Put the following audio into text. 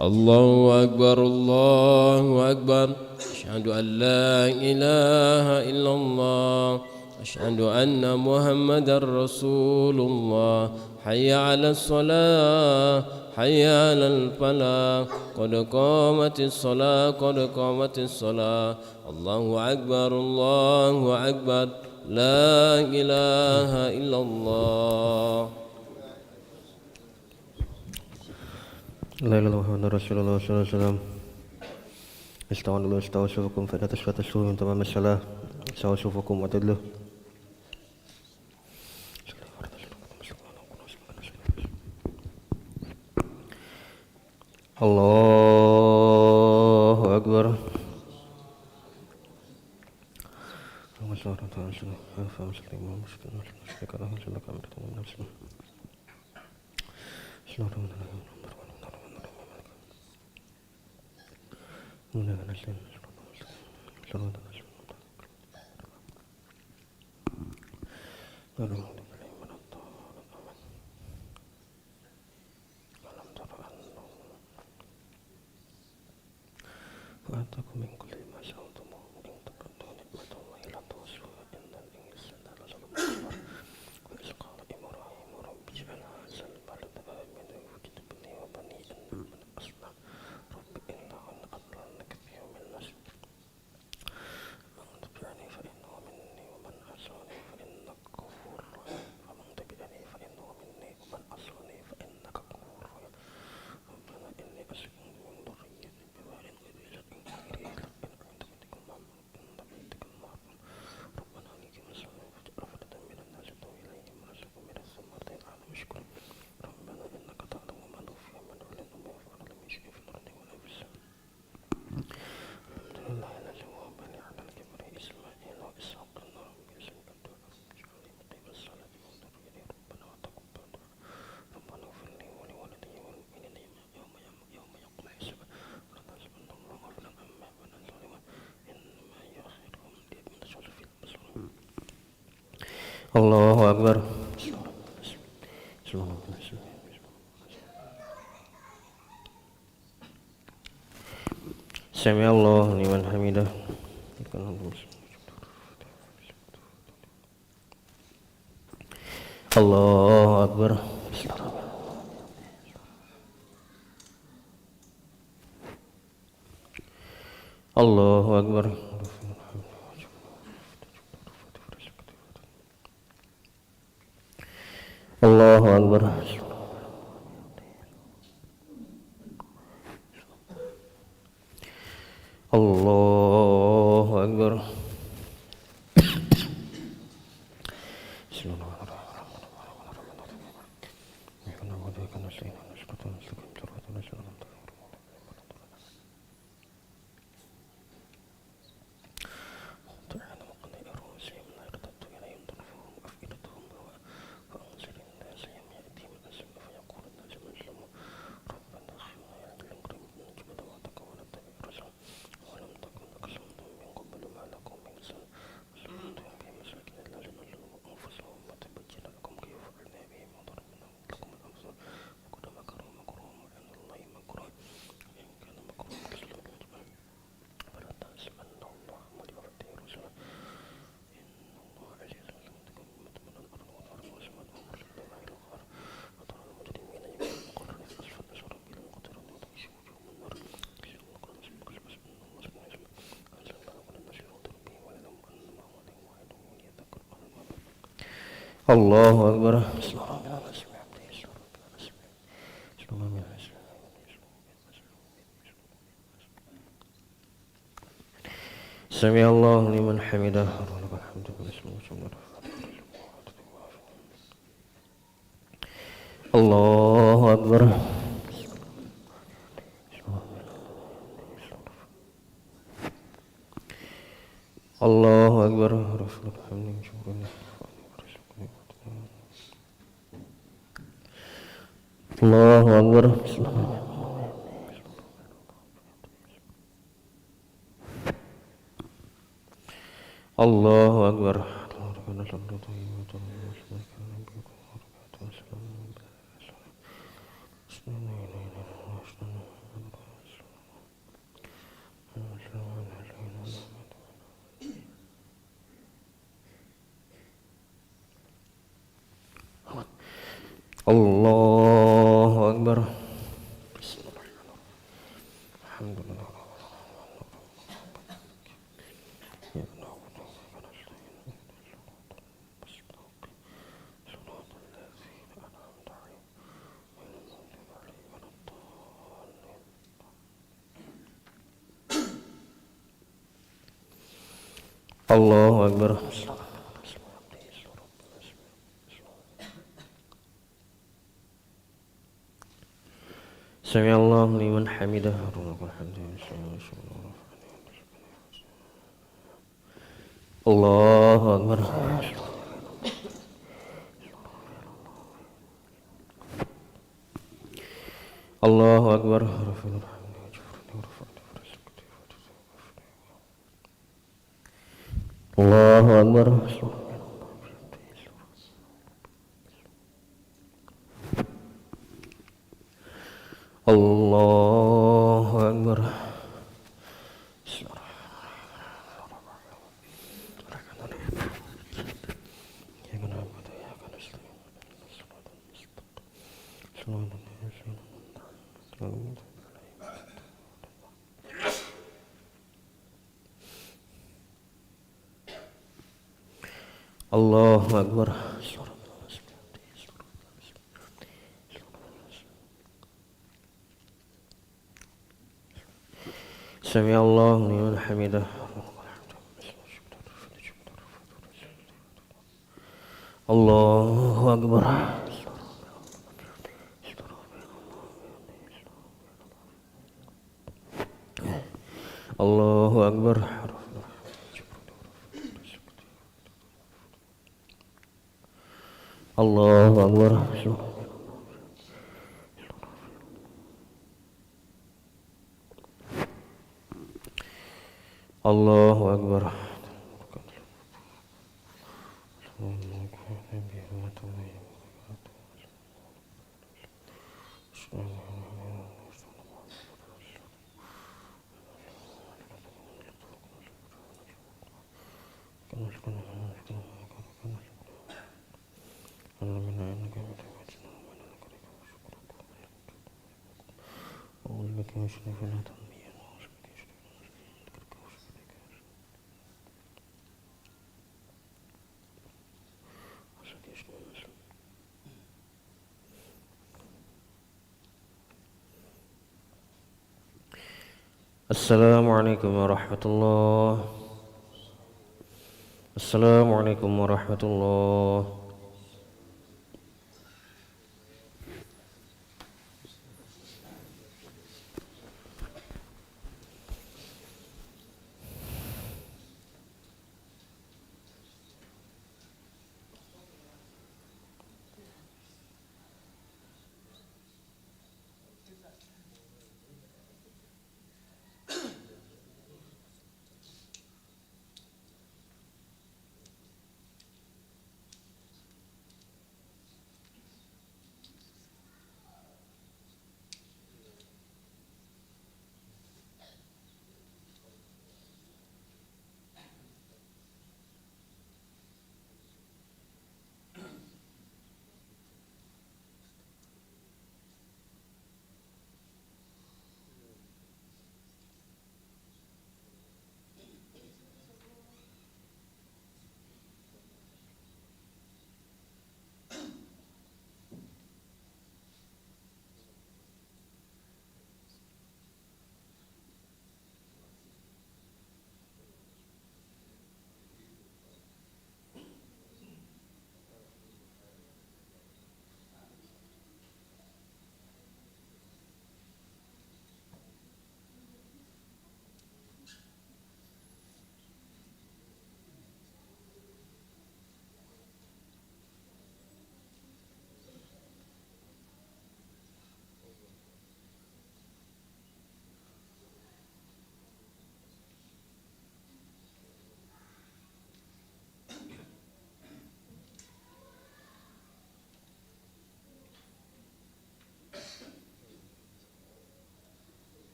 الله أكبر الله أكبر أشهد أن لا إله إلا الله أشهد أن محمدا رسول الله حي على الصلاة حي على الفلاح قد قامت الصلاة قد قامت الصلاة الله أكبر لا إله إلا الله لا إله إلا الله محمد رسول الله صلى الله عليه وسلم استوى الله استوصفكم فلا تشهدوا من تمام الصلاة استوصفكم وتدلوا الله أكبر وأعطاكم من كل ما سألتموه إن تبدوا نعمة الله لا تحصوها إن الإنسان لظلوم كفار وإذ قال إبراهيم رب اجعل هذا البلد آمنا واجنبني وبني أن نعبد الأصنام رب إنهن أضللن كثيرا من الناس من تبعني فإنه مني ومن عصاني فإنك غفور رحيم فمن تبعني فإنه مني ومن عصاني فإنك غفور رحيم ربنا إني أسكنت من ذريتي بواد غير ذي زرع عند بيتك المحرم ربنا ليقيم الصلاة فاجعل أفئدة من الناس تهوي إليهم وارزقهم من الثمرات لعلهم يشكرون ربنا إنك تعلم ما نخفي وما نعلن وما يفعل من شيء في الأرض ولا في السماء الحمد لله الذي وهب لي على الكبر إسماعيل وإسحاق إن ربي سميع الدعاء اجعلني مقيم الصلاة وذريتي ربنا وتقبل دعاء ربنا اغفر لي ولوالدي والمؤمنين يوم يقوم الحساب ولا تحسبن الله غافلا عما يعمل الظالمون إنما يؤخرهم ليوم تشخص فيه الأبصار الله أكبر سمع الله لمن حمده الله أكبر الله أكبر الله أكبر الله أكبر الله أكبر سمع الله لمن حمده الله أكبر الله أكبر الله أكبر الله أكبر Allahu Akbar. Alhamdulillah. Allahu Akbar. Sami Allahu liman hamidah. Allahu Akbar. Allahu Akbar. Allahu Akbar. Allahu Akbar. Allahu Akbar. Sami Allahu liman hamidah. Allahu Akbar. Allahu Akbar. Allahu Akbar. Allahu Akbar. Assalamualaikum warahmatullahi. Assalamualaikum warahmatullahi.